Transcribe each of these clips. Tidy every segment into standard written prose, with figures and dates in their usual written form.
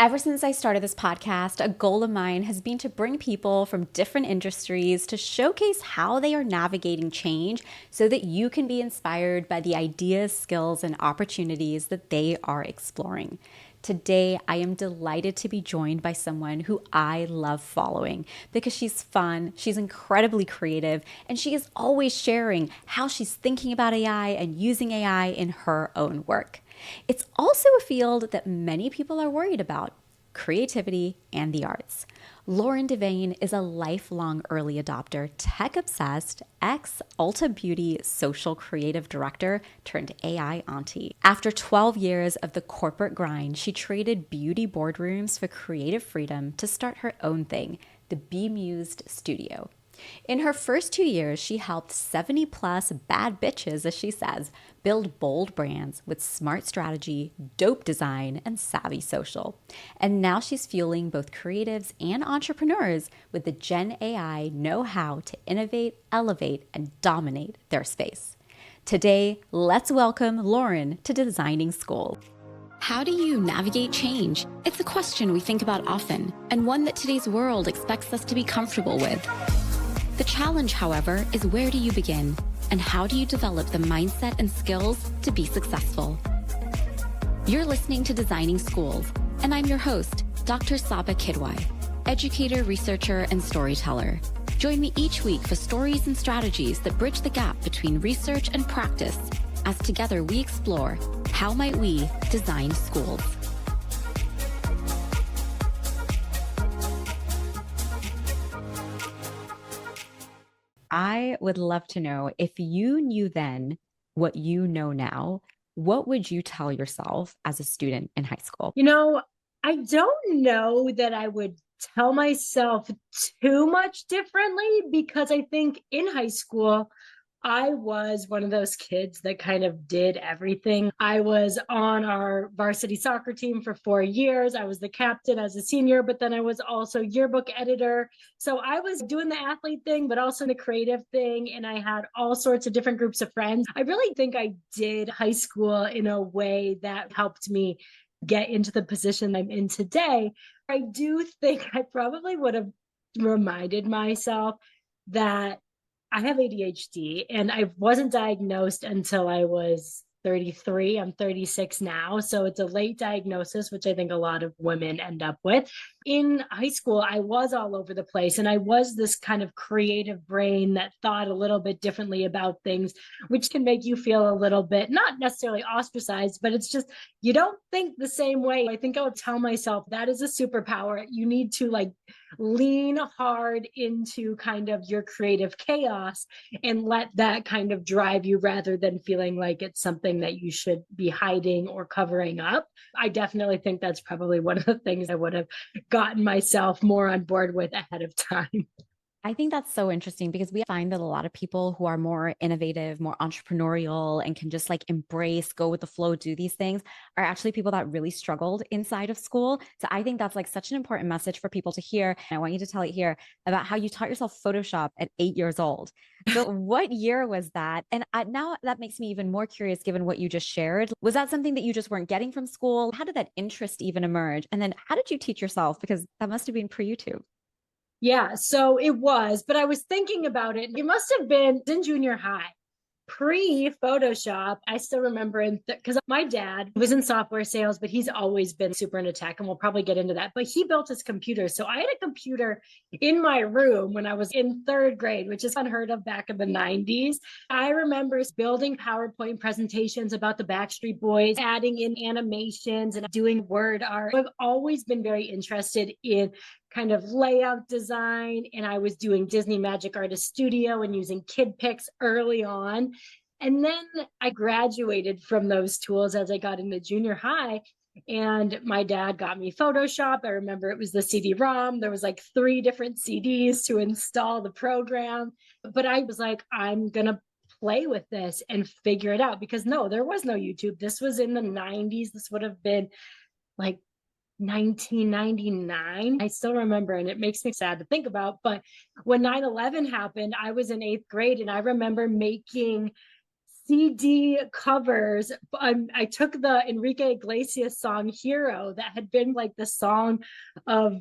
Ever since I started this podcast, a goal of mine has been to bring people from different industries to showcase how they are navigating change so that you can be inspired by the ideas, skills, and opportunities that they are exploring. Today, I am delighted to be joined by someone who I love following because she's fun, she's incredibly creative, and she is always sharing how she's thinking about AI and using AI in her own work. It's also a field that many people are worried about: creativity and the arts. Lauren DeVane is a lifelong early adopter, tech-obsessed, ex-Ulta Beauty social creative director turned AI auntie. After 12 years of the corporate grind, she traded beauty boardrooms for creative freedom to start her own thing, the Bemused Studio. In her first 2 years, she helped 70 plus bad bitches, as she says, build bold brands with smart strategy, dope design, and savvy social. And now she's fueling both creatives and entrepreneurs with the Gen AI know-how to innovate, elevate, and dominate their space. Today, let's welcome Lauren to Designing School. How do you navigate change? It's a question we think about often, and one that today's world expects us to be comfortable with. The challenge, however, is where do you begin? And how do you develop the mindset and skills to be successful? You're listening to Designing Schools, and I'm your host, Dr. Sabba Kidwai, educator, researcher, and storyteller. Join me each week for stories and strategies that bridge the gap between research and practice, as together we explore how might we design schools. I would love to know, if you knew then what you know now, what would you tell yourself as a student in high school? I don't know that I would tell myself too much differently, because I think in high school, I was one of those kids that kind of did everything. I was on our varsity soccer team for 4 years. I was the captain as a senior, but then I was also yearbook editor. So I was doing the athlete thing, but also the creative thing. And I had all sorts of different groups of friends. I really think I did high school in a way that helped me get into the position I'm in today. I do think I probably would have reminded myself that I have ADHD, and I wasn't diagnosed until I was 33. I'm 36 now. So it's a late diagnosis, which I think a lot of women end up with. In high school, I was all over the place, and I was this kind of creative brain that thought a little bit differently about things, which can make you feel a little bit, not necessarily ostracized, but it's just, you don't think the same way. I think I'll tell myself that is a superpower. You need to lean hard into kind of your creative chaos and let that kind of drive you, rather than feeling like it's something that you should be hiding or covering up. I definitely think that's probably one of the things I would have gotten myself more on board with ahead of time. I think that's so interesting because we find that a lot of people who are more innovative, more entrepreneurial, and can just embrace, go with the flow, do these things are actually people that really struggled inside of school. So I think that's such an important message for people to hear. And I want you to tell it here about how you taught yourself Photoshop at 8 years old. So what year was that? And now that makes me even more curious, given what you just shared. Was that something that you just weren't getting from school? How did that interest even emerge? And then how did you teach yourself? Because that must have been pre-YouTube. Yeah, so it was, but I was thinking about it. It must have been in junior high, pre Photoshop. I still remember, because my dad was in software sales, but he's always been super into tech, and we'll probably get into that. But he built his computer. So I had a computer in my room when I was in third grade, which is unheard of back in the 90s. I remember building PowerPoint presentations about the Backstreet Boys, adding in animations and doing word art. I've always been very interested in kind of layout design, and I was doing Disney Magic Artist Studio and using Kid Pix early on. And then I graduated from those tools as I got into junior high, and my dad got me Photoshop. I remember it was the CD-ROM. There was 3 different CDs to install the program. But I was like, I'm going to play with this and figure it out, because no, there was no YouTube. This was in the 90s. This would have been 1999. I still remember, and it makes me sad to think about. But when 9/11 happened, I was in 8th grade, and I remember making CD covers. I took the Enrique Iglesias song Hero that had been like the song of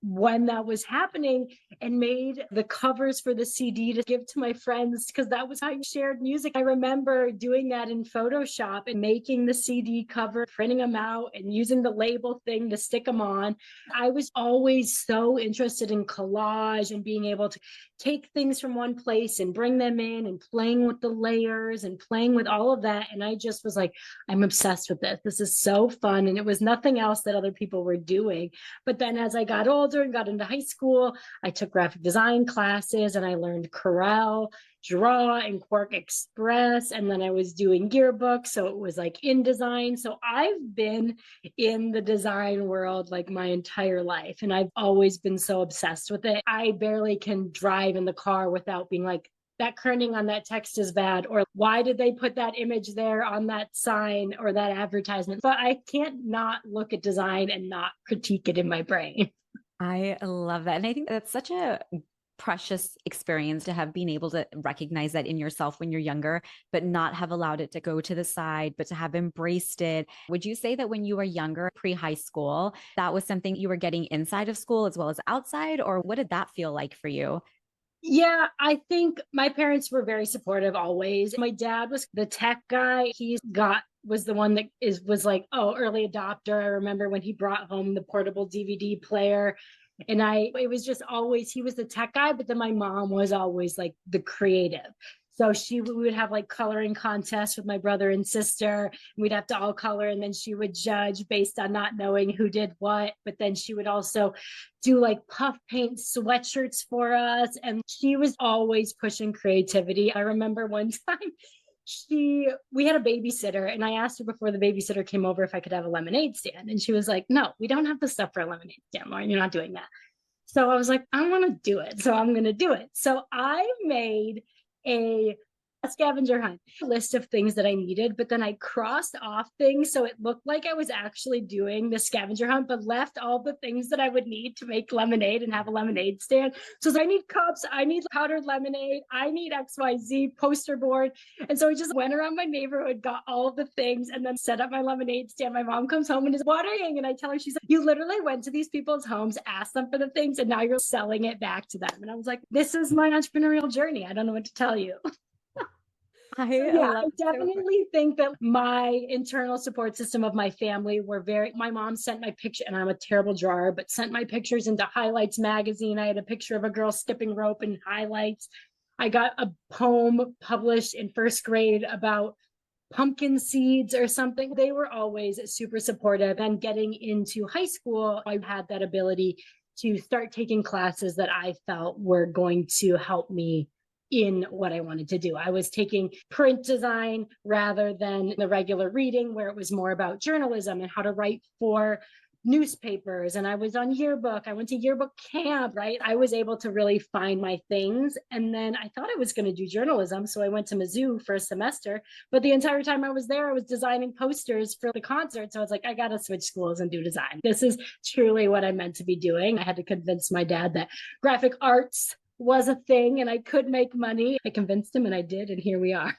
when that was happening, and made the covers for the CD to give to my friends because that was how you shared music. I remember doing that in Photoshop and making the CD cover, printing them out, and using the label thing to stick them on. I was always so interested in collage and being able to take things from one place and bring them in and playing with the layers and playing with all of that. And I just was like, I'm obsessed with this. This is so fun. And it was nothing else that other people were doing. But then as I got older and got into high school, I took graphic design classes and I learned Corel Draw and Quark Express. And then I was doing yearbooks. So it was like InDesign. So I've been in the design world like my entire life. And I've always been so obsessed with it. I barely can drive in the car without being like, that kerning on that text is bad, or why did they put that image there on that sign or that advertisement? But I can't not look at design and not critique it in my brain. I love that. And I think that's such a precious experience to have been able to recognize that in yourself when you're younger, but not have allowed it to go to the side, but to have embraced it. Would you say that when you were younger, pre-high school, that was something you were getting inside of school as well as outside, or what did that feel like for you? Yeah, I think my parents were very supportive always. My dad was the tech guy. Was the one that was like, oh, early adopter. I remember when he brought home the portable DVD player. And it was just always, he was the tech guy, but then my mom was always like the creative. So we would have like coloring contests with my brother and sister. We'd have to all color, and then she would judge based on not knowing who did what. But then she would also do like puff paint sweatshirts for us. And she was always pushing creativity. I remember one time we had a babysitter, and I asked her before the babysitter came over if I could have a lemonade stand. And she was like, no, we don't have the stuff for a lemonade stand, Lauren. You're not doing that. So I was like, I want to do it. So I'm going to do it. So I made a scavenger hunt list of things that I needed, but then I crossed off things so it looked like I was actually doing the scavenger hunt, but left all the things that I would need to make lemonade and have a lemonade stand. So I need cups, I need powdered lemonade, I need XYZ poster board. And so I just went around my neighborhood, got all of the things, and then set up my lemonade stand. My mom comes home and is watering, and I tell her, she's like, you literally went to these people's homes, asked them for the things, and now you're selling it back to them. And I was like, this is my entrepreneurial journey. I don't know what to tell you. So yeah, I definitely think that my internal support system of my family my mom sent my picture, and I'm a terrible drawer, but sent my pictures into Highlights magazine. I had a picture of a girl skipping rope in highlights. I got a poem published in first grade about pumpkin seeds or something. They were always super supportive. And getting into high school, I had that ability to start taking classes that I felt were going to help me in what I wanted to do. I was taking print design rather than the regular reading, where it was more about journalism and how to write for newspapers. And I was on yearbook. I went to yearbook camp, right? I was able to really find my things. And then I thought I was going to do journalism. So I went to Mizzou for a semester. But the entire time I was there, I was designing posters for the concert. So I was like, I got to switch schools and do design. This is truly what I meant to be doing. I had to convince my dad that graphic arts was a thing and I could make money. I convinced him, and I did, and here we are.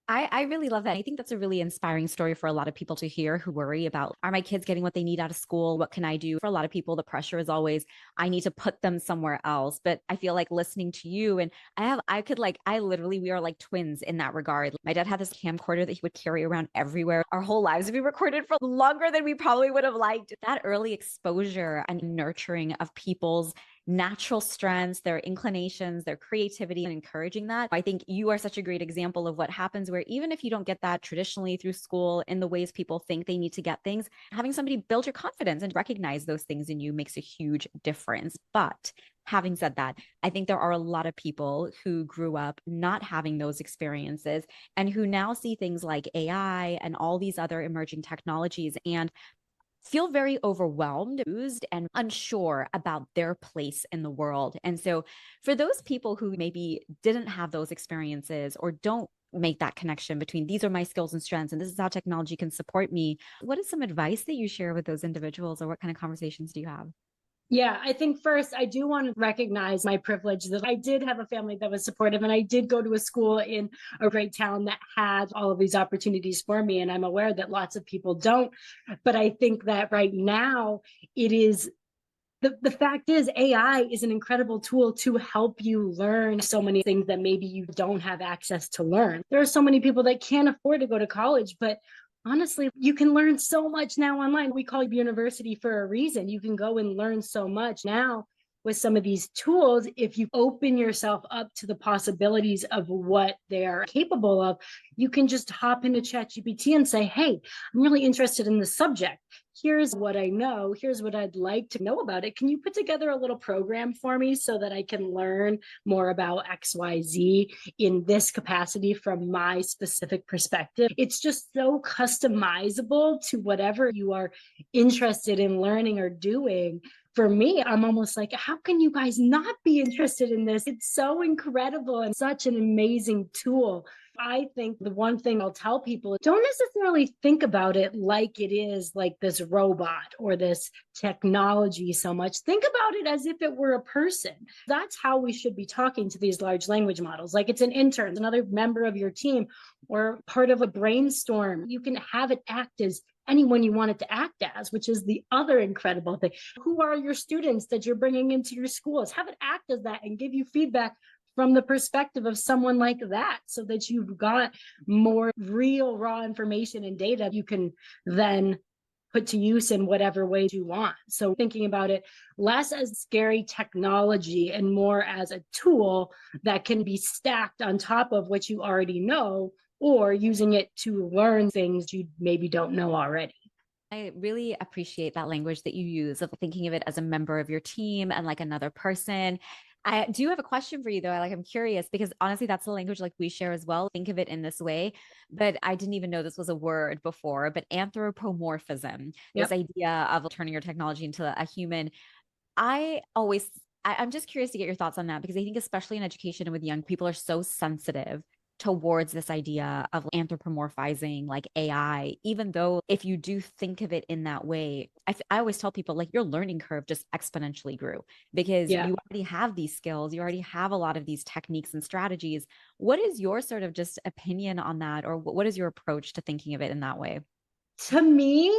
I really love that. I think that's a really inspiring story for a lot of people to hear who worry about, are my kids getting what they need out of school? What can I do? For a lot of people, the pressure is always, I need to put them somewhere else. But I feel like listening to you, and we are like twins in that regard. My dad had this camcorder that he would carry around everywhere. Our whole lives would be recorded for longer than we probably would have liked. That early exposure and nurturing of people's natural strengths, their inclinations, their creativity, and encouraging that. I think you are such a great example of what happens where even if you don't get that traditionally through school in the ways people think they need to get things, having somebody build your confidence and recognize those things in you makes a huge difference. But having said that, I think there are a lot of people who grew up not having those experiences and who now see things like AI and all these other emerging technologies and feel very overwhelmed, used, and unsure about their place in the world. And so, for those people who maybe didn't have those experiences or don't make that connection between these are my skills and strengths and this is how technology can support me, what is some advice that you share with those individuals, or what kind of conversations do you have? Yeah, I think first I do want to recognize my privilege that I did have a family that was supportive, and I did go to a school in a great town that had all of these opportunities for me. And I'm aware that lots of people don't. But I think that right now it is the fact is AI is an incredible tool to help you learn so many things that maybe you don't have access to learn. There are so many people that can't afford to go to college, but honestly, you can learn so much now online. We call it university for a reason. You can go and learn so much now with some of these tools. If you open yourself up to the possibilities of what they are capable of, you can just hop into ChatGPT and say, hey, I'm really interested in this subject. Here's what I know. Here's what I'd like to know about it. Can you put together a little program for me so that I can learn more about XYZ in this capacity from my specific perspective? It's just so customizable to whatever you are interested in learning or doing. For me, I'm almost like, how can you guys not be interested in this? It's so incredible and such an amazing tool. I think the one thing I'll tell people, don't necessarily think about it like it is like this robot or this technology so much. Think about it as if it were a person. That's how we should be talking to these large language models. Like it's an intern, another member of your team, or part of a brainstorm. You can have it act as anyone you want it to act as, which is the other incredible thing. Who are your students that you're bringing into your schools? Have it act as that and give you feedback from the perspective of someone like that, so that you've got more real raw information and data you can then put to use in whatever way you want. So thinking about it less as scary technology and more as a tool that can be stacked on top of what you already know, or using it to learn things you maybe don't know already. I really appreciate that language that you use of thinking of it as a member of your team and like another person. I do have a question for you though. I'm curious because honestly, that's the language like we share as well. Think of it in this way, but I didn't even know this was a word before, but anthropomorphism, this Yep. idea of turning your technology into a human. I'm just curious to get your thoughts on that because I think especially in education and with young people are so sensitive towards this idea of anthropomorphizing like AI, even though if you do think of it in that way, I always tell people like your learning curve just exponentially grew because Yeah. you already have these skills, you already have a lot of these techniques and strategies. What is your sort of just opinion on that, or what is your approach to thinking of it in that way? To me,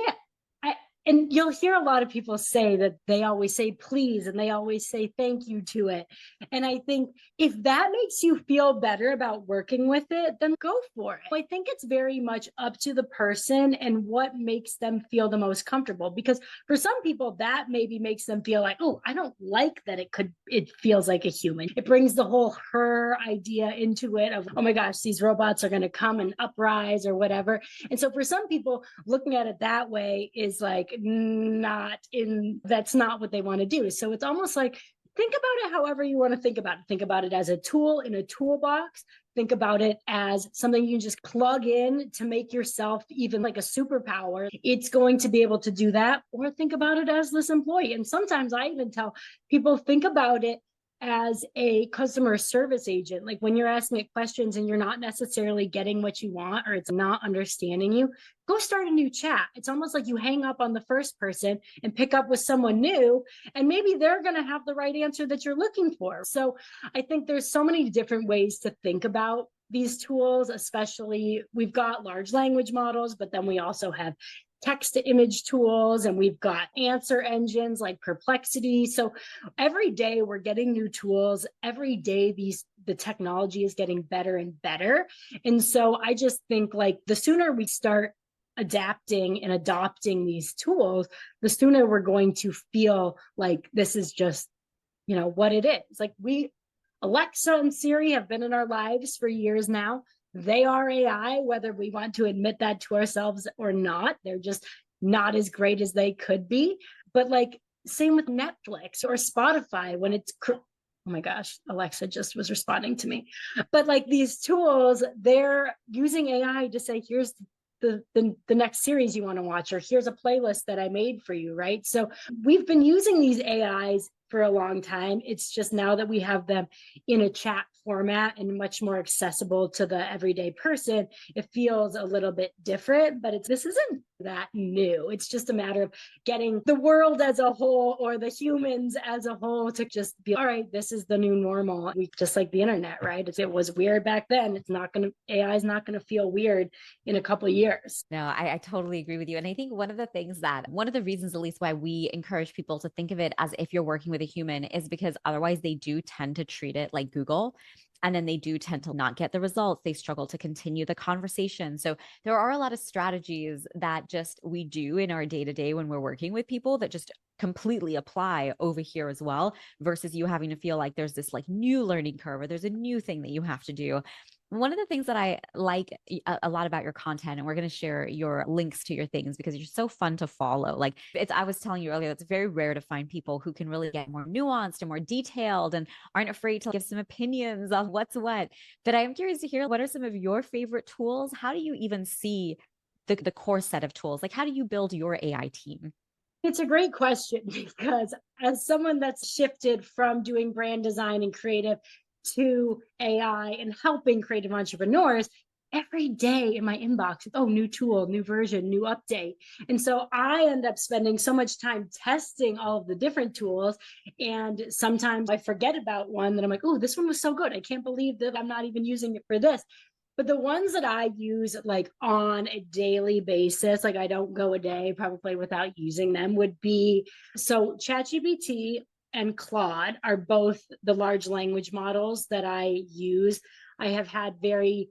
I, and you'll hear a lot of people say that they always say please and they always say thank you to it. And I think if that makes you feel better about working with it, then go for it. I think it's very much up to the person and what makes them feel the most comfortable. Because for some people, that maybe makes them feel like, oh, I don't like that it feels like a human. It brings the whole her idea into it of, oh my gosh, these robots are going to come and uprise or whatever. And so for some people, looking at it that way is like that's not what they want to do. So it's almost like, think about it however you want to think about it. Think about it as a tool in a toolbox. Think about it as something you can just plug in to make yourself even like a superpower. It's going to be able to do that. Or think about it as this employee. And sometimes I even tell people, think about it as a customer service agent. Like when you're asking it questions and you're not necessarily getting what you want, or it's not understanding you, go start a new chat. It's almost like you hang up on the first person and pick up with someone new, and maybe they're going to have the right answer that you're looking for. So I think there's so many different ways to think about these tools, especially we've got large language models, but then we also have text to image tools, and we've got answer engines like Perplexity. So every day we're getting new tools. Every day the technology is getting better and better. And so I just think like the sooner we start adapting and adopting these tools, the sooner we're going to feel like this is just, what it is. Like Alexa and Siri have been in our lives for years now. They are AI, whether we want to admit that to ourselves or not. They're just not as great as they could be. But like, same with Netflix or Spotify when oh my gosh, Alexa just was responding to me. But like these tools, they're using AI to say, here's the next series you want to watch, or here's a playlist that I made for you, right? So we've been using these AIs for a long time. It's just now that we have them in a chat format and much more accessible to the everyday person, it feels a little bit different, but this isn't that new. It's just a matter of getting the world as a whole, or the humans as a whole, to just be, all right, this is the new normal. We just like the internet, right? It was weird back then. AI is not going to feel weird in a couple of years. No, I totally agree with you. And I think one of the reasons, at least, why we encourage people to think of it as if you're working with a human is because otherwise they do tend to treat it like Google. And then they do tend to not get the results. They struggle to continue the conversation. So there are a lot of strategies that just we do in our day to day when we're working with people that just completely apply over here as well, versus you having to feel like there's this like new learning curve or there's a new thing that you have to do. One of the things that I like a lot about your content, and we're going to share your links to your things because you're so fun to follow. Like I was telling you earlier, it's very rare to find people who can really get more nuanced and more detailed and aren't afraid to give some opinions on what's what. But I am curious to hear, what are some of your favorite tools? How do you even see the core set of tools? Like, how do you build your AI team? It's a great question, because as someone that's shifted from doing brand design and creative to AI and helping creative entrepreneurs, every day in my inbox, oh, new tool, new version, new update. And so I end up spending so much time testing all of the different tools. And sometimes I forget about one that I'm like, oh, this one was so good. I can't believe that I'm not even using it for this. But the ones that I use like on a daily basis, like I don't go a day probably without using them, would be, so ChatGPT and Claude are both the large language models that I use. I have had very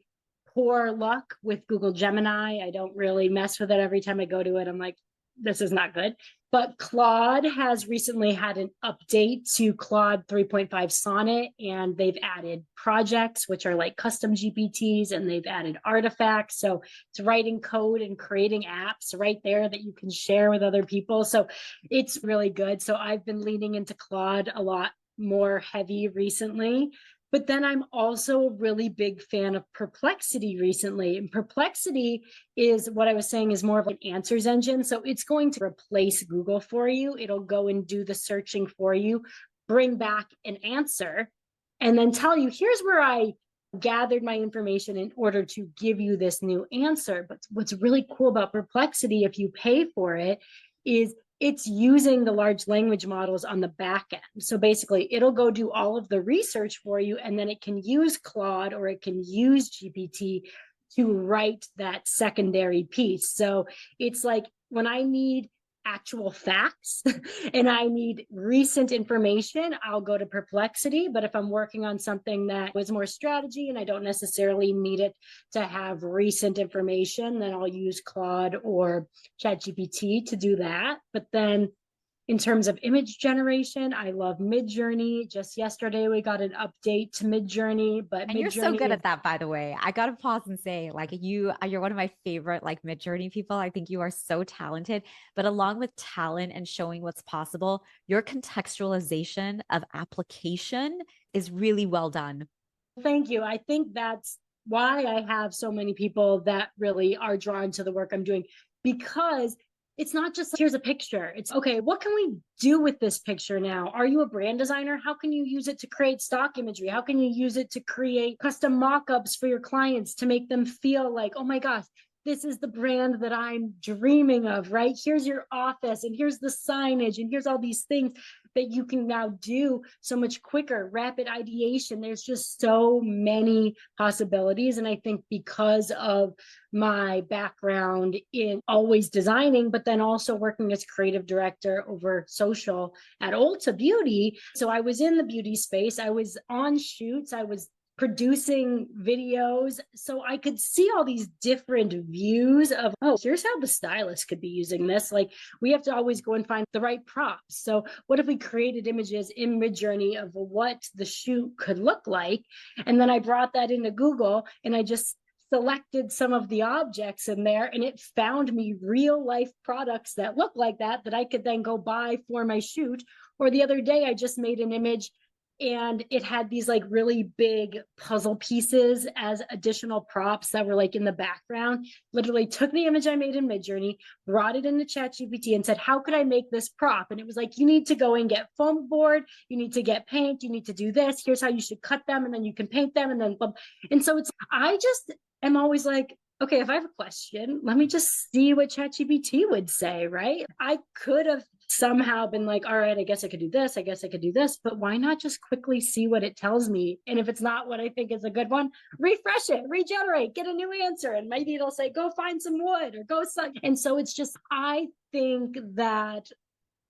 poor luck with Google Gemini. I don't really mess with it. Every time I go to it, I'm like, this is not good. But Claude has recently had an update to Claude 3.5 Sonnet, and they've added projects, which are like custom GPTs, and they've added artifacts. So it's writing code and creating apps right there that you can share with other people. So it's really good. So I've been leaning into Claude a lot more heavy recently. But then I'm also a really big fan of Perplexity recently. And Perplexity is, what I was saying, is more of an answers engine. So it's going to replace Google for you. It'll go and do the searching for you, bring back an answer, and then tell you, here's where I gathered my information in order to give you this new answer. But what's really cool about Perplexity, if you pay for it, is it's using the large language models on the back end. So basically, it'll go do all of the research for you, and then it can use Claude or it can use GPT to write that secondary piece. So it's like when I need actual facts and I need recent information, I'll go to Perplexity. But if I'm working on something that was more strategy and I don't necessarily need it to have recent information, then I'll use Claude or ChatGPT to do that. But then in terms of image generation, I love MidJourney. Just yesterday, we got an update to MidJourney, but And you're so good at that, by the way. I gotta pause and say, like, you're one of my favorite like MidJourney people. I think you are so talented. But along with talent and showing what's possible, your contextualization of application is really well done. Thank you. I think that's why I have so many people that really are drawn to the work I'm doing, because it's not just here's a picture. It's okay, what can we do with this picture now? Are you a brand designer? How can you use it to create stock imagery? How can you use it to create custom mock-ups for your clients to make them feel like, oh my gosh, this is the brand that I'm dreaming of, right? Here's your office, and here's the signage, and here's all these things that you can now do so much quicker, rapid ideation. There's just so many possibilities. And I think because of my background in always designing, but then also working as creative director over social at Ulta Beauty. So I was in the beauty space. I was on shoots. I was producing videos, so I could see all these different views of, oh, here's how the stylist could be using this. Like, we have to always go and find the right props. So what if we created images in MidJourney of what the shoot could look like? And then I brought that into Google and I just selected some of the objects in there, and it found me real life products that look like that I could then go buy for my shoot. Or the other day, I just made an image And it had these like really big puzzle pieces as additional props that were like in the background. Literally took the image I made in MidJourney, brought it into ChatGPT and said, how could I make this prop? And it was like, you need to go and get foam board, you need to get paint, you need to do this, here's how you should cut them, and then you can paint them, and then and so it's, I just am always like, okay, if I have a question, let me just see what ChatGPT would say, right? I could have somehow been like, all right, I guess I could do this, I guess I could do this, but why not just quickly see what it tells me? And if it's not what I think is a good one, refresh it, regenerate, get a new answer. And maybe it'll say, go find some wood or go suck. And so it's just, I think that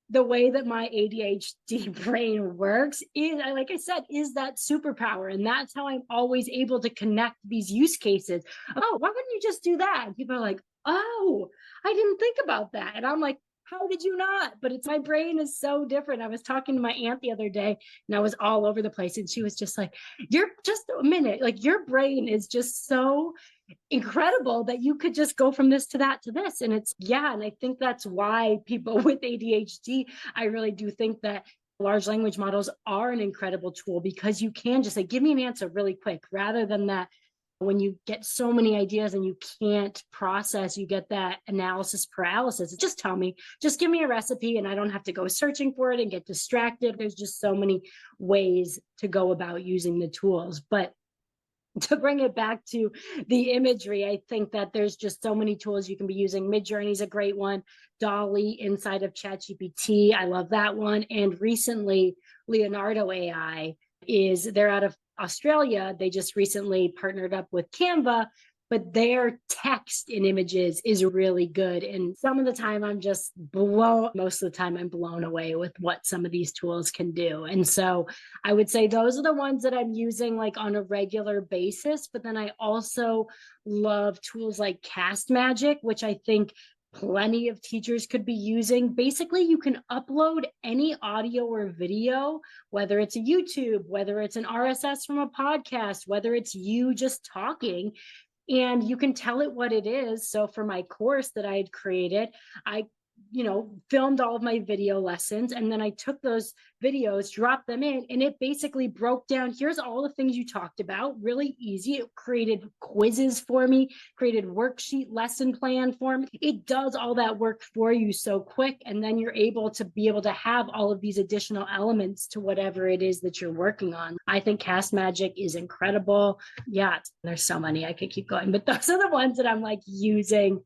the way that my ADHD brain works is, like I said, is that superpower. And that's how I'm always able to connect these use cases. Oh, why wouldn't you just do that? And people are like, oh, I didn't think about that. And I'm like, how did you not? But it's, my brain is so different. I was talking to my aunt the other day and I was all over the place. And she was just like, you're just a minute, like your brain is just so incredible that you could just go from this to that to this. And it's, yeah. And I think that's why people with ADHD, I really do think that large language models are an incredible tool, because you can just say, give me an answer really quick, rather than that when you get so many ideas and you can't process, you get that analysis paralysis. Just tell me, just give me a recipe and I don't have to go searching for it and get distracted. There's just so many ways to go about using the tools. But to bring it back to the imagery, I think that there's just so many tools you can be using. MidJourney is a great one. Dolly inside of ChatGPT, I love that one. And recently, Leonardo AI they're out of Australia. They just recently partnered up with Canva, but their text in images is really good. And some of the time most of the time I'm blown away with what some of these tools can do. And so I would say those are the ones that I'm using like on a regular basis. But then I also love tools like Cast Magic, which I think plenty of teachers could be using. Basically, you can upload any audio or video, whether it's a YouTube, whether it's an RSS from a podcast, whether it's you just talking, and you can tell it what it is. So for my course that I had created, I filmed all of my video lessons, and then I took those videos, dropped them in, and it basically broke down, here's all the things you talked about, really easy. It created quizzes for me, created worksheet lesson plan for me. It does all that work for you so quick, and then you're able to have all of these additional elements to whatever it is that you're working on. I think Cast Magic is incredible. Yeah, there's so many, I could keep going, but those are the ones that I'm like using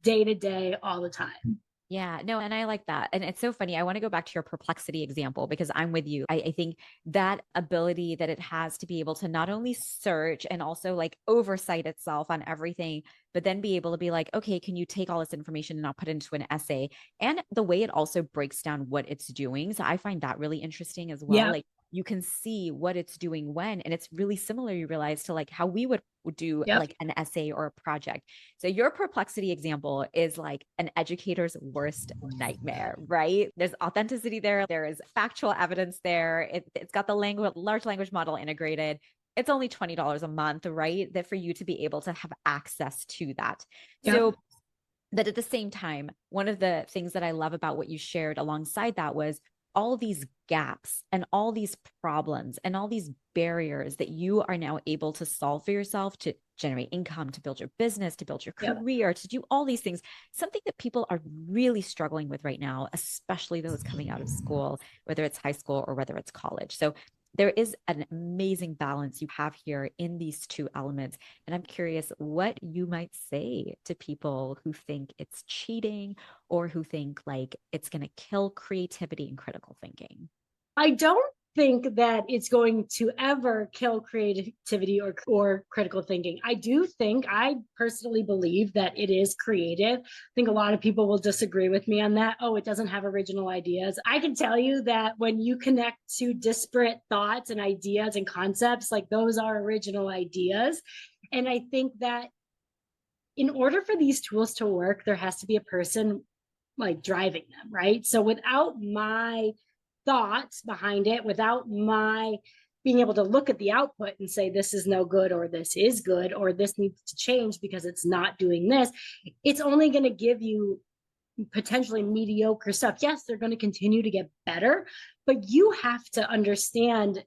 day to day all the time. Yeah, no, and I like that. And it's so funny. I want to go back to your perplexity example because I'm with you. I think that ability that it has to be able to not only search and also like oversight itself on everything, but then be able to be like, okay, can you take all this information and I'll put it into an essay? And the way it also breaks down what it's doing. So I find that really interesting as well. Yeah. Like you can see what it's doing when, and it's really similar, you realize, to like how we would do like an essay or a project. So your perplexity example is like an educator's worst nightmare, right? There's authenticity there. There is factual evidence there. It's got the large language model integrated. It's only $20 a month, right? That for you to be able to have access to that. So that at the same time, one of the things that I love about what you shared alongside that was all these gaps and all these problems and all these barriers that you are now able to solve for yourself to generate income, to build your business, to build your career, to do all these things, something that people are really struggling with right now, especially those coming out of school, whether it's high school or whether it's college. So there is an amazing balance you have here in these two elements. And I'm curious what you might say to people who think it's cheating or who think like it's going to kill creativity and critical thinking. I don't think that it's going to ever kill creativity or critical thinking. I personally believe that it is creative. I think a lot of people will disagree with me on that. Oh, it doesn't have original ideas. I can tell you that when you connect to disparate thoughts and ideas and concepts, like those are original ideas. And I think that in order for these tools to work, there has to be a person like driving them, right? So without my thoughts behind it, without my being able to look at the output and say, this is no good, or this is good, or this needs to change because it's not doing this, it's only going to give you potentially mediocre stuff. Yes, they're going to continue to get better, but you have to understand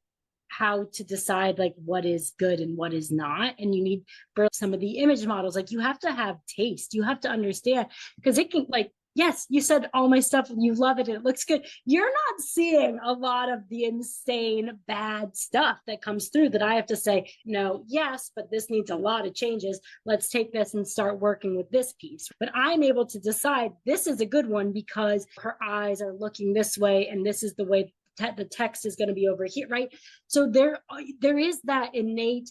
how to decide like what is good and what is not. And you need for some of the image models, like you have to have taste, you have to understand, because it can like, yes, you said all my stuff and you love it and it looks good. You're not seeing a lot of the insane bad stuff that comes through that I have to say, no, yes, but this needs a lot of changes. Let's take this and start working with this piece. But I'm able to decide this is a good one because her eyes are looking this way and this is the way the text is going to be over here, right? So there is that innate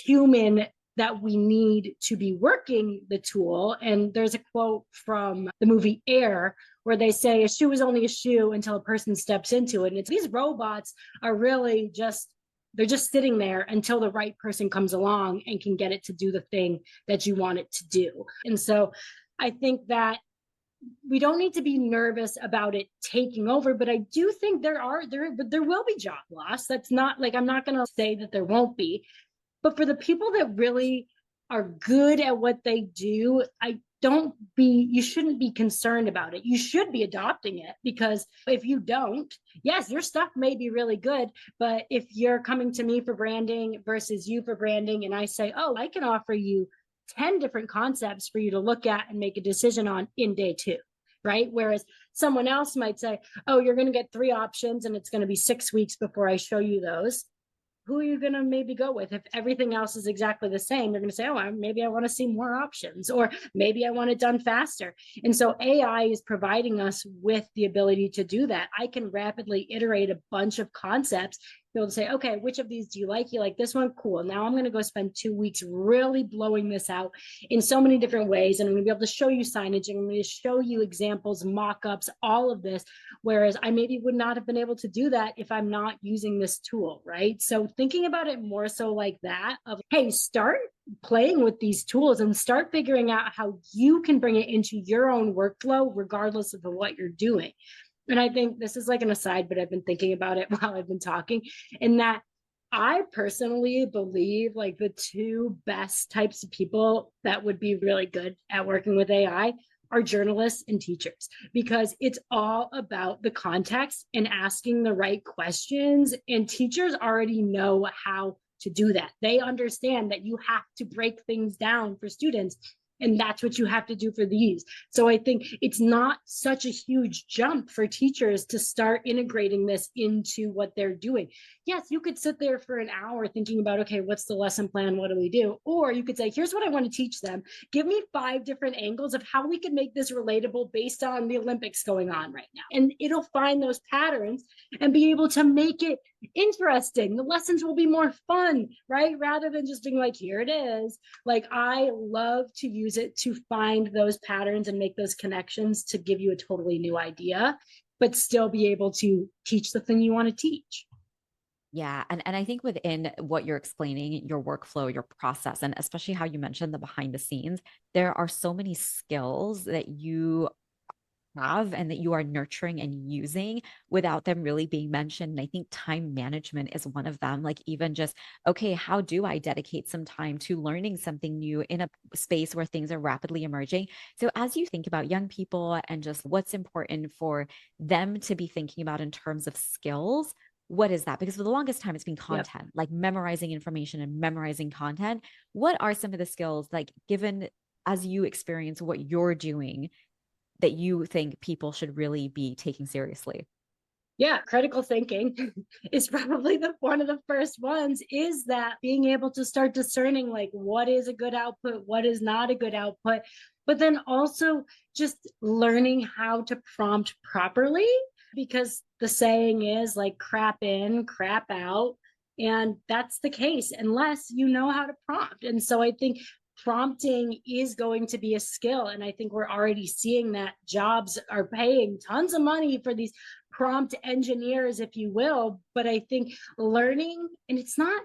human that we need to be working the tool. And there's a quote from the movie Air where they say a shoe is only a shoe until a person steps into it. And it's these robots are really just, they're just sitting there until the right person comes along and can get it to do the thing that you want it to do. And so I think that we don't need to be nervous about it taking over, but I do think there will be job loss. That's not like, I'm not going to say that there won't be, but for the people that really are good at what they do, you shouldn't be concerned about it. You should be adopting it, because if you don't, yes, your stuff may be really good, but if you're coming to me for branding versus you for branding, and I say, oh, I can offer you 10 different concepts for you to look at and make a decision on in day 2, right? Whereas someone else might say, oh, you're going to get 3 options and it's going to be 6 weeks before I show you those. Who are you going to maybe go with? If everything else is exactly the same, you're going to say, oh, maybe I want to see more options, or maybe I want it done faster. And so AI is providing us with the ability to do that. I can rapidly iterate a bunch of concepts, be able to say, okay, which of these do you like? You like this one? Cool. Now I'm going to go spend 2 weeks really blowing this out in so many different ways. And I'm going to be able to show you signage, and I'm going to show you examples, mock-ups, all of this. Whereas I maybe would not have been able to do that if I'm not using this tool, right? So thinking about it more so like that of, hey, start playing with these tools and start figuring out how you can bring it into your own workflow, regardless of what you're doing. And I think this is like an aside, but I've been thinking about it while I've been talking, in that I personally believe like the 2 best types of people that would be really good at working with AI are journalists and teachers, because it's all about the context and asking the right questions. And teachers already know how to do that. They understand that you have to break things down for students. And that's what you have to do for these. So I think it's not such a huge jump for teachers to start integrating this into what they're doing. Yes, you could sit there for an hour thinking about, okay, what's the lesson plan? What do we do? Or you could say, here's what I want to teach them. Give me 5 different angles of how we can make this relatable based on the Olympics going on right now. And it'll find those patterns and be able to make it interesting. The lessons will be more fun, right? Rather than just being like, here it is. Like, I love to use it to find those patterns and make those connections to give you a totally new idea, but still be able to teach the thing you want to teach. Yeah. And I think within what you're explaining, your workflow, your process, and especially how you mentioned the behind the scenes, there are so many skills that you have and that you are nurturing and using without them really being mentioned. And I think time management is one of them. Like, even just, okay, how do I dedicate some time to learning something new in a space where things are rapidly emerging? So as you think about young people and just what's important for them to be thinking about in terms of skills, what is that? Because for the longest time, it's been content, like memorizing information and memorizing content. What are some of the skills, like, given as you experience what you're doing, that you think people should really be taking seriously? Yeah, critical thinking is probably one of the first ones, is that being able to start discerning like what is a good output, what is not a good output, but then also just learning how to prompt properly, because the saying is like crap in, crap out. And that's the case unless you know how to prompt. And so I think prompting is going to be a skill. And I think we're already seeing that jobs are paying tons of money for these prompt engineers, if you will. But I think learning, and it's not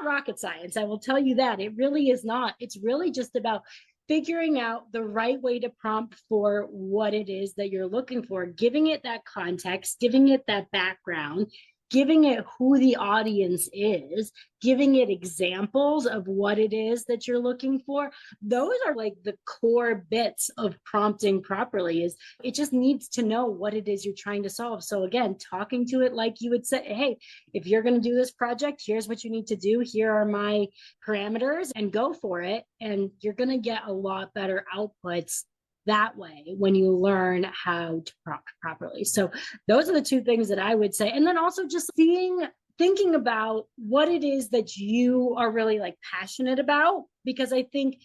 rocket science, I will tell you that. It really is not. It's really just about figuring out the right way to prompt for what it is that you're looking for, giving it that context, giving it that background, giving it who the audience is, giving it examples of what it is that you're looking for. Those are like the core bits of prompting properly. Is it just needs to know what it is you're trying to solve. So again, talking to it like you would say, hey, if you're going to do this project, here's what you need to do. Here are my parameters, and go for it. And you're going to get a lot better outputs that way when you learn how to prompt properly. So those are the two things that I would say. And then also just thinking about what it is that you are really like passionate about, because I think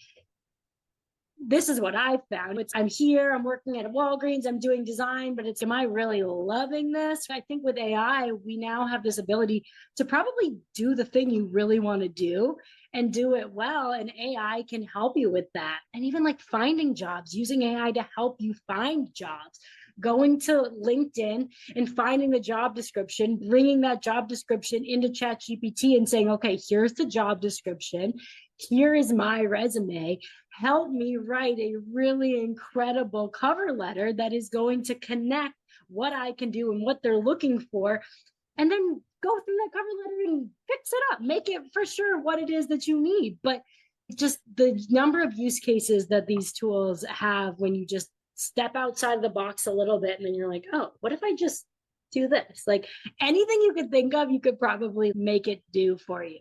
this is what I found. I'm here, I'm working at a Walgreens, I'm doing design, but am I really loving this? I think with AI, we now have this ability to probably do the thing you really want to do and do it well. And AI can help you with that. And even like finding jobs, using AI to help you find jobs, going to LinkedIn and finding the job description, bringing that job description into ChatGPT and saying, okay, here's the job description. Here is my resume. Help me write a really incredible cover letter that is going to connect what I can do and what they're looking for. And then go through that cover letter and fix it up, make it for sure what it is that you need. But just the number of use cases that these tools have when you just step outside of the box a little bit, and then you're like, oh, what if I just do this? Like anything you could think of, you could probably make it do for you.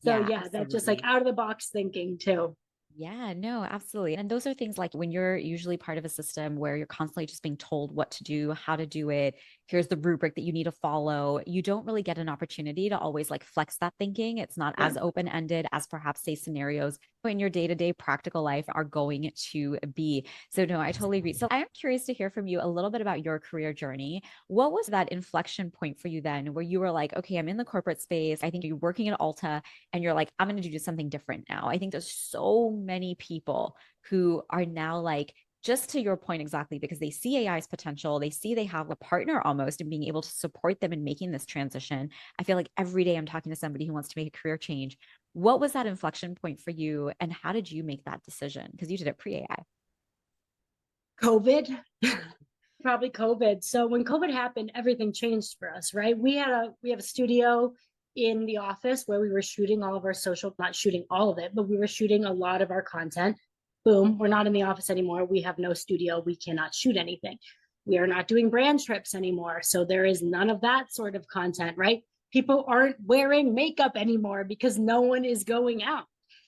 So yeah, that's just like out of the box thinking too. Yeah, no, absolutely. And those are things like when you're usually part of a system where you're constantly just being told what to do, how to do it. Here's the rubric that you need to follow. You don't really get an opportunity to always like flex that thinking. It's not as open-ended as perhaps say scenarios in your day-to-day practical life are going to be. So no, I totally agree. So I am curious to hear from you a little bit about your career journey. What was that inflection point for you then where you were like, okay, I'm in the corporate space. I think you're working at Ulta and you're like, I'm going to do something different now. I think there's so many people who are now like, just to your point exactly, because they see AI's potential, they see they have a partner almost in being able to support them in making this transition. I feel like every day I'm talking to somebody who wants to make a career change. What was that inflection point for you, and how did you make that decision? Because you did it pre-AI. COVID, probably COVID. So when COVID happened, everything changed for us, right? We have a studio in the office where we were shooting all of our social, not shooting all of it, but we were shooting a lot of our content. Boom, we're not in the office anymore. We have no studio. We cannot shoot anything. We are not doing brand trips anymore. So there is none of that sort of content, right? People aren't wearing makeup anymore because no one is going out.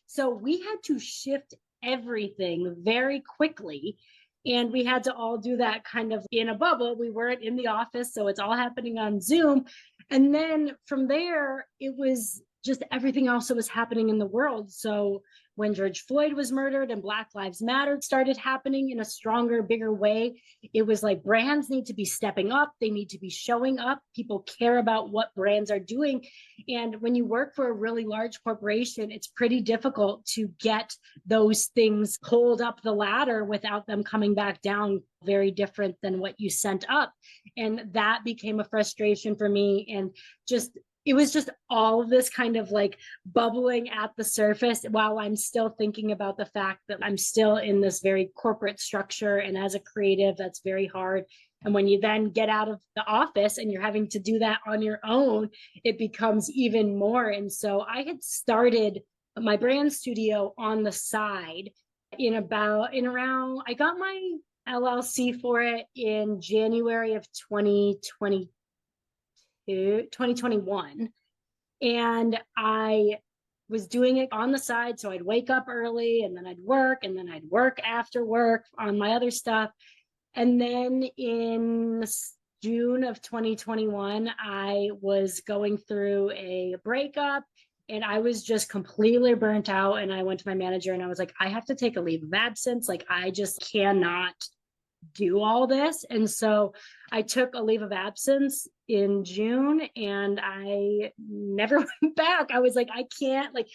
So we had to shift everything very quickly. And we had to all do that kind of in a bubble. We weren't in the office, so it's all happening on Zoom. And then from there, it was just everything else that was happening in the world. So when George Floyd was murdered and Black Lives Matter started happening in a stronger, bigger way, it was like brands need to be stepping up. They need to be showing up. People care about what brands are doing. And when you work for a really large corporation, it's pretty difficult to get those things pulled up the ladder without them coming back down, very different than what you sent up. And that became a frustration for me. And just it was just all of this kind of like bubbling at the surface while I'm still thinking about the fact that I'm still in this very corporate structure. And as a creative, that's very hard. And when you then get out of the office and you're having to do that on your own, it becomes even more. And so I had started my brand studio on the side I got my LLC for it in January of 2021. And I was doing it on the side. So I'd wake up early and then I'd work and then I'd work after work on my other stuff. And then in June of 2021, I was going through a breakup and I was just completely burnt out. And I went to my manager and I was like, I have to take a leave of absence. Like, I just cannot do all this. And so I took a leave of absence in June and I never went back. I was like, I can't, like,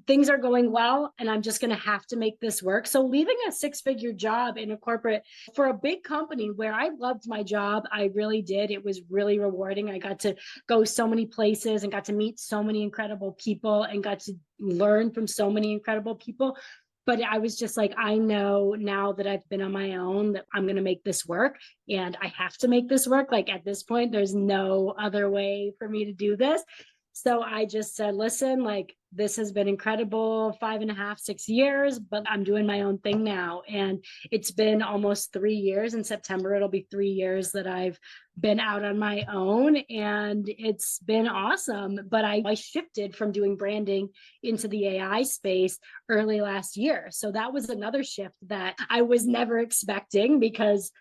things are going well and I'm just going to have to make this work. So leaving a 6-figure job in a corporate for a big company where I loved my job, I really did. It was really rewarding. I got to go so many places and got to meet so many incredible people and got to learn from so many incredible people. But I was just like, I know now that I've been on my own that I'm going to make this work, and I have to make this work. Like at this point, there's no other way for me to do this. So I just said, listen, like this has been incredible, 5.5, 6 years, but I'm doing my own thing now. And it's been almost 3 years. In September, it'll be 3 years that I've been out on my own, and it's been awesome. But I shifted from doing branding into the AI space early last year. So that was another shift that I was never expecting, because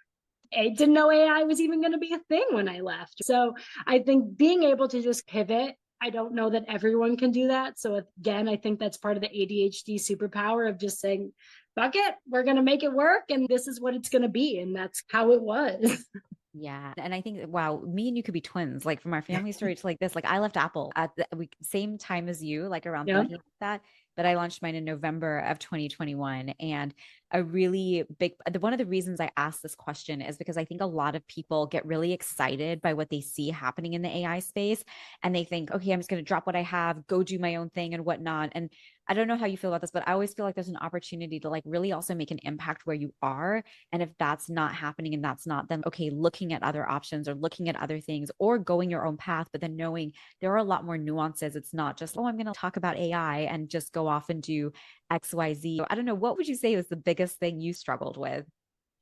I didn't know AI was even going to be a thing when I left. So I think being able to just pivot, I don't know that everyone can do that. So again, I think that's part of the ADHD superpower of just saying, fuck it, we're going to make it work. And this is what it's going to be. And that's how it was. Yeah. And I think, wow, me and you could be twins. Like from our family story, it's like this. Like I left Apple at the same time as you, like around Yeah. thinking that. But I launched mine in November of 2021. And a really big, one of the reasons I asked this question is because I think a lot of people get really excited by what they see happening in the AI space. And they think, okay, I'm just going to drop what I have, go do my own thing and whatnot. And I don't know how you feel about this, but I always feel like there's an opportunity to like really also make an impact where you are. And if that's not happening and that's not, then okay, looking at other options or looking at other things or going your own path, but then knowing there are a lot more nuances. It's not just, oh, I'm going to talk about AI and just go off and do XYZ. I don't know. What would you say was the biggest thing you struggled with?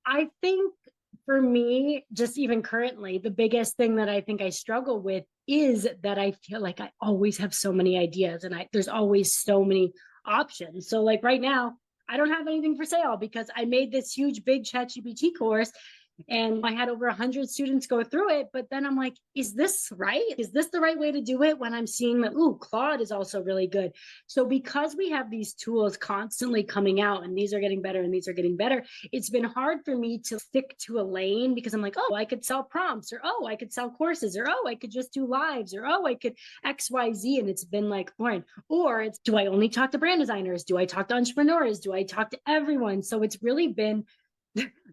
I think for me, just even currently, the biggest thing that I think I struggle with is that I feel like I always have so many ideas, and there's always so many options. So like right now, I don't have anything for sale because I made this huge big ChatGPT course, and I had over 100 students go through it. But then I'm like, is this right? Is this the right way to do it? When I'm seeing that, ooh, Claude is also really good. So because we have these tools constantly coming out, and these are getting better and these are getting better, it's been hard for me to stick to a lane, because I'm like, oh, I could sell prompts, or oh, I could sell courses, or oh, I could just do lives, or oh, I could XYZ. And it's been like, Lauren, or it's, do I only talk to brand designers? Do I talk to entrepreneurs? Do I talk to everyone? So it's really been,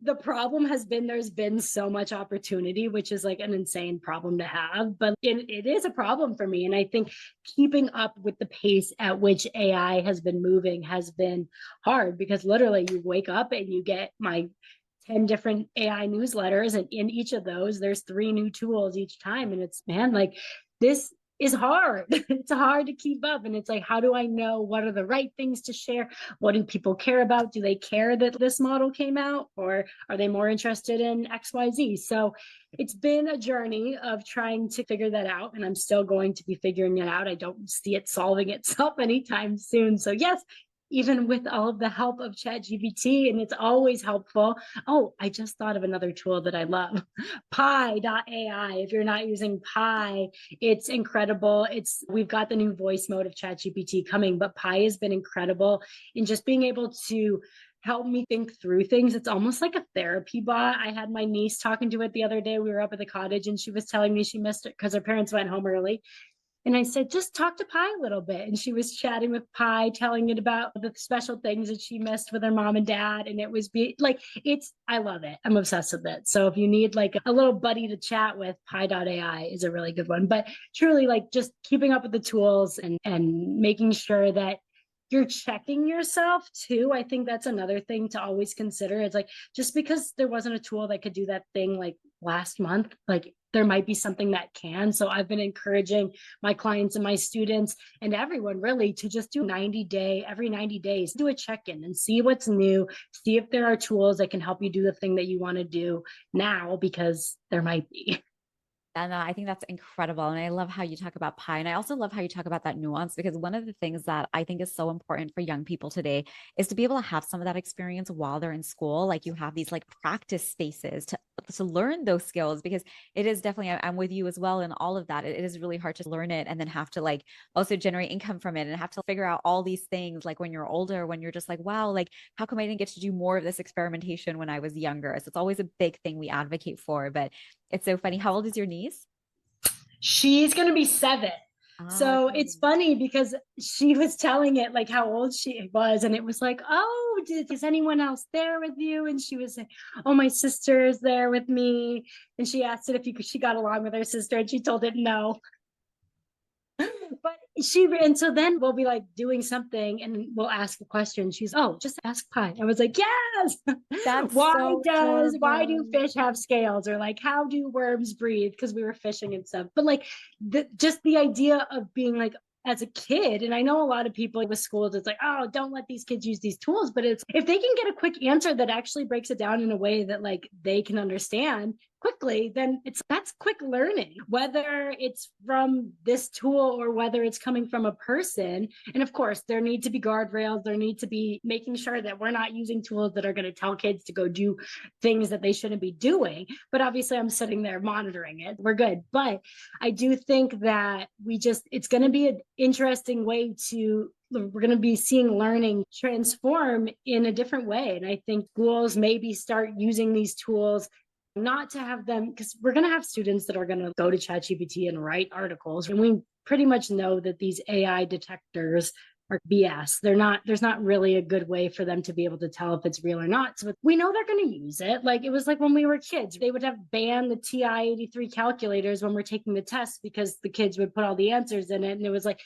the problem has been there's been so much opportunity, which is like an insane problem to have, but it is a problem for me. And I think keeping up with the pace at which AI has been moving has been hard, because literally you wake up and you get my 10 different AI newsletters, and in each of those there's 3 new tools each time, and it's, man, like this is hard. It's hard to keep up, and it's like, how do I know what are the right things to share? What do people care about? Do they care that this model came out, or are they more interested in XYZ? So it's been a journey of trying to figure that out, and I'm still going to be figuring it out. I don't see it solving itself anytime soon. So yes, even with all of the help of ChatGPT, and it's always helpful. Oh, I just thought of another tool that I love, Pi.ai. If you're not using Pi, it's incredible. We've got the new voice mode of ChatGPT coming, but Pi has been incredible in just being able to help me think through things. It's almost like a therapy bot. I had my niece talking to it the other day. We were up at the cottage, and she was telling me she missed it because her parents went home early. And I said, just talk to Pi a little bit. And she was chatting with Pi, telling it about the special things that she missed with her mom and dad. And it was I love it. I'm obsessed with it. So if you need like a little buddy to chat with, Pi.ai is a really good one. But truly, like just keeping up with the tools, and making sure that you're checking yourself too. I think that's another thing to always consider. It's like, just because there wasn't a tool that could do that thing like last month, like there might be something that can. So I've been encouraging my clients and my students and everyone really to just do every 90 days, do a check-in and see what's new, see if there are tools that can help you do the thing that you want to do now, because there might be. And I think that's incredible. And I love how you talk about Pi. And I also love how you talk about that nuance, because one of the things that I think is so important for young people today is to be able to have some of that experience while they're in school. Like you have these like practice spaces to learn those skills, because it is definitely, I'm with you as well in all of that. It is really hard to learn it and then have to like also generate income from it and have to figure out all these things like when you're older, when you're just like, wow, like how come I didn't get to do more of this experimentation when I was younger? So it's always a big thing we advocate for. But it's so funny. How old is your niece? She's going to be 7. Ah, So okay. it's funny because she was telling it like how old she was, and it was like, oh, is anyone else there with you? And she was like, oh, my sister is there with me. And she asked it if she got along with her sister, and she told it no. But And so then we'll be like doing something and we'll ask a question. She's, oh, just ask Pi. I was like, yes. That's why so why do adorable. fish have scales? Or like, how do worms breathe? Because we were fishing and stuff. But like just the idea of being like, as a kid, and I know a lot of people with schools, it's like, oh, don't let these kids use these tools. But it's, if they can get a quick answer that actually breaks it down in a way that like they can understand quickly, then that's quick learning, whether it's from this tool or whether it's coming from a person. And of course, there need to be guardrails. There need to be making sure that we're not using tools that are going to tell kids to go do things that they shouldn't be doing. But obviously, I'm sitting there monitoring it. We're good. But I do think that it's going to be an interesting way we're going to be seeing learning transform in a different way. And I think schools maybe start using these tools not to have them, because we're going to have students that are going to go to ChatGPT and write articles. And we pretty much know that these AI detectors are BS. There's not really a good way for them to be able to tell if it's real or not. So we know they're going to use it. Like it was like when we were kids, they would have banned the TI-83 calculators when we're taking the test because the kids would put all the answers in it. And it was like,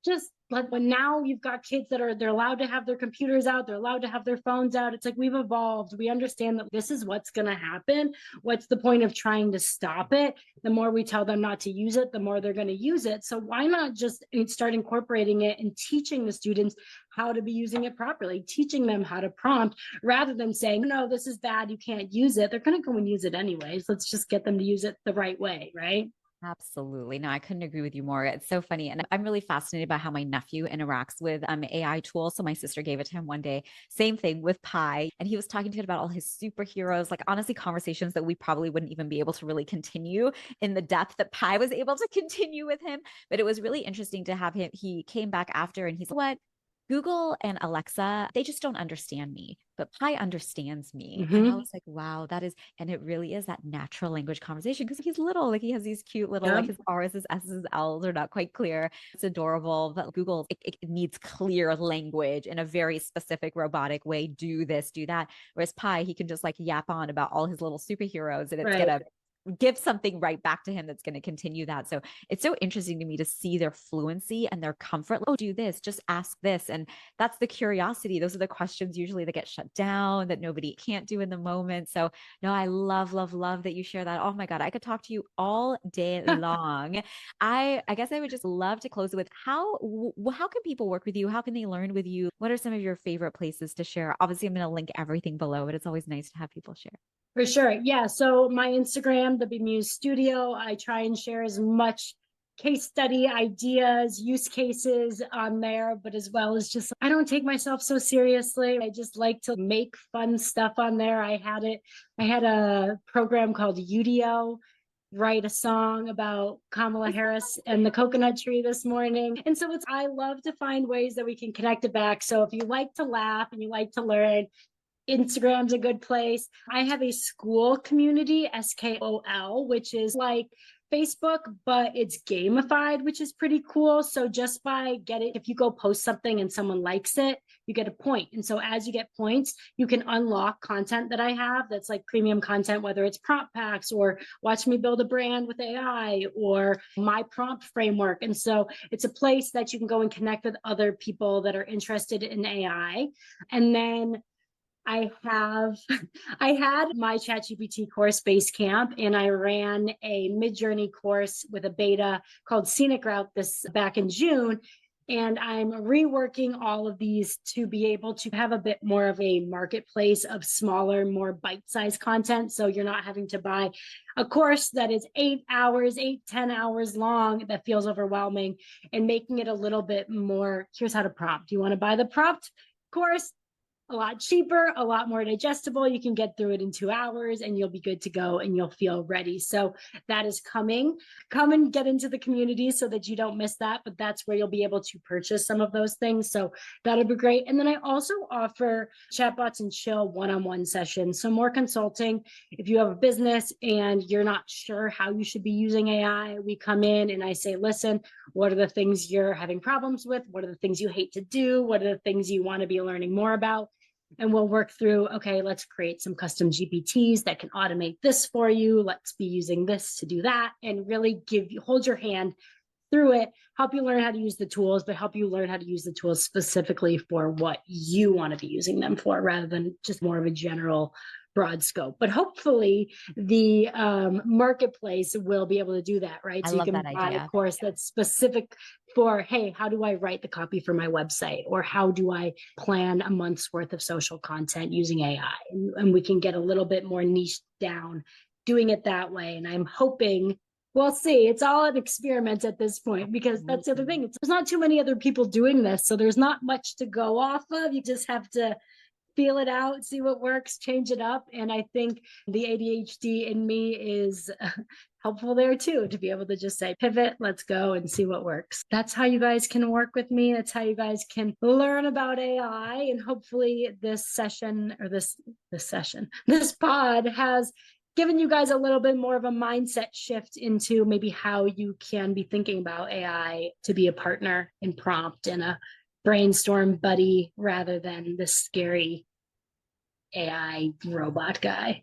just like when now you've got kids they're allowed to have their computers out, they're allowed to have their phones out. It's like we've evolved. We understand that this is what's going to happen. What's the point of trying to stop it? The more we tell them not to use it, the more they're going to use it. So why not just start incorporating it and teaching the students how to be using it properly, teaching them how to prompt rather than saying, no, this is bad, you can't use it. They're going to go and use it anyways. Let's just get them to use it the right way, right? Absolutely. No, I couldn't agree with you more. It's so funny. And I'm really fascinated by how my nephew interacts with AI tools. So my sister gave it to him one day. Same thing with Pi. And he was talking to it about all his superheroes, like honestly, conversations that we probably wouldn't even be able to really continue in the depth that Pi was able to continue with him. But it was really interesting to have him. He came back after and he's like, what? Google and Alexa, they just don't understand me, but Pi understands me. And I Mm-hmm. was like, wow, that is, and it really is that natural language conversation because he's little, like he has these cute little, Yeah. like his R's, his S's, his L's are not quite clear. It's adorable, but Google, it needs clear language in a very specific robotic way. Do this, do that. Whereas Pi, he can just like yap on about all his little superheroes and it's Right. going to give something right back to him that's going to continue that. So it's so interesting to me to see their fluency and their comfort. Oh, do this, just ask this. And that's the curiosity. Those are the questions usually that get shut down that nobody can't do in the moment. So no, I love, love, love that you share that. Oh my God, I could talk to you all day long. I guess I would just love to close with how can people work with you? How can they learn with you? What are some of your favorite places to share? Obviously, I'm going to link everything below, but it's always nice to have people share. For sure. Yeah. So my Instagram, the Bemuse Studio, I try and share as much case study ideas, use cases on there, but as well as just, I don't take myself so seriously. I just like to make fun stuff on there. I had a program called Udio write a song about Kamala Harris and the coconut tree this morning. And so I love to find ways that we can connect it back. So if you like to laugh and you like to learn, Instagram's a good place. I have a school community, SKOL, which is like Facebook, but it's gamified, which is pretty cool. So just by if you go post something and someone likes it, you get a point. And so as you get points, you can unlock content that I have that's like premium content, whether it's prompt packs or watch me build a brand with AI or my prompt framework. And so it's a place that you can go and connect with other people that are interested in AI. And then I have, I had my ChatGPT course Basecamp, and I ran a MidJourney course with a beta called Scenic Route this back in June. And I'm reworking all of these to be able to have a bit more of a marketplace of smaller, more bite-sized content. So you're not having to buy a course that is 8 hours, 10 hours long that feels overwhelming, and making it a little bit more, here's how to prompt. You want to buy the prompt course? A lot cheaper, a lot more digestible. You can get through it in 2 hours and you'll be good to go and you'll feel ready. So that is coming. Come and get into the community so that you don't miss that. But that's where you'll be able to purchase some of those things. So that'll be great. And then I also offer chatbots and chill one-on-one sessions. So more consulting. If you have a business and you're not sure how you should be using AI, we come in and I say, listen, what are the things you're having problems with? What are the things you hate to do? What are the things you want to be learning more about? And we'll work through, okay, let's create some custom GPTs that can automate this for you. Let's be using this to do that and really hold your hand through it, help you learn how to use the tools, but help you learn how to use the tools specifically for what you want to be using them for, rather than just more of a general broad scope. But hopefully the marketplace will be able to do that, right? I So you love can that buy idea. a course that's specific for, hey, how do I write the copy for my website? Or how do I plan a month's worth of social content using AI? And we can get a little bit more niche down doing it that way. And I'm hoping, we'll see. It's all an experiment at this point, because that's the other thing. There's not too many other people doing this. So there's not much to go off of. You just have to feel it out, see what works, change it up. And I think the ADHD in me is helpful there too, to be able to just say, pivot, let's go and see what works. That's how you guys can work with me. That's how you guys can learn about AI. And hopefully this session, or this pod has given you guys a little bit more of a mindset shift into maybe how you can be thinking about AI to be a partner in prompt and a brainstorm buddy, rather than the scary AI robot guy.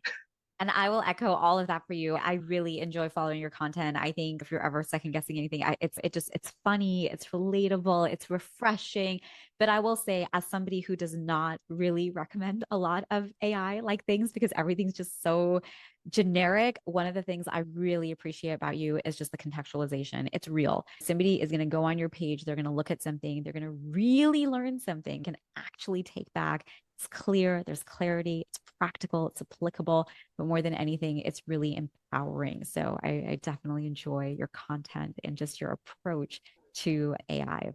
And I will echo all of that for you. I really enjoy following your content. I think if you're ever second guessing anything, it's funny, it's relatable, it's refreshing. But I will say, as somebody who does not really recommend a lot of AI like things, because everything's just so generic, one of the things I really appreciate about you is just the contextualization. It's real. Somebody is going to go on your page, they're going to look at something, they're going to really learn something, can actually take back. It's clear, there's clarity, it's practical, it's applicable, but more than anything, it's really empowering. So I definitely enjoy your content and just your approach to AI.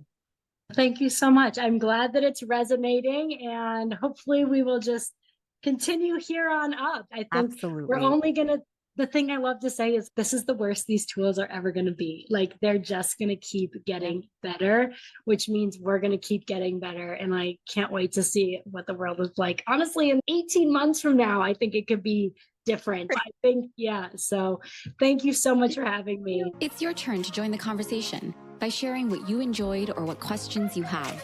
Thank you so much. I'm glad that it's resonating, and hopefully we will just continue here on up. I think Absolutely. we're only going to, the thing I love to say is, this is the worst these tools are ever going to be. Like, they're just going to keep getting better, which means we're going to keep getting better. And I can't wait to see what the world is like. Honestly, in 18 months from now, I think it could be different. I think, yeah. So thank you so much for having me. It's your turn to join the conversation by sharing what you enjoyed or what questions you have.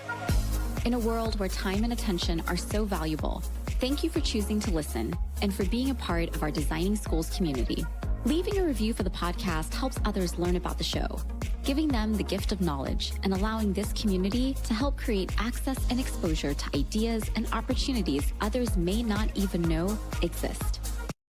In a world where time and attention are so valuable, thank you for choosing to listen and for being a part of our Designing Schools community. Leaving a review for the podcast helps others learn about the show, giving them the gift of knowledge and allowing this community to help create access and exposure to ideas and opportunities others may not even know exist.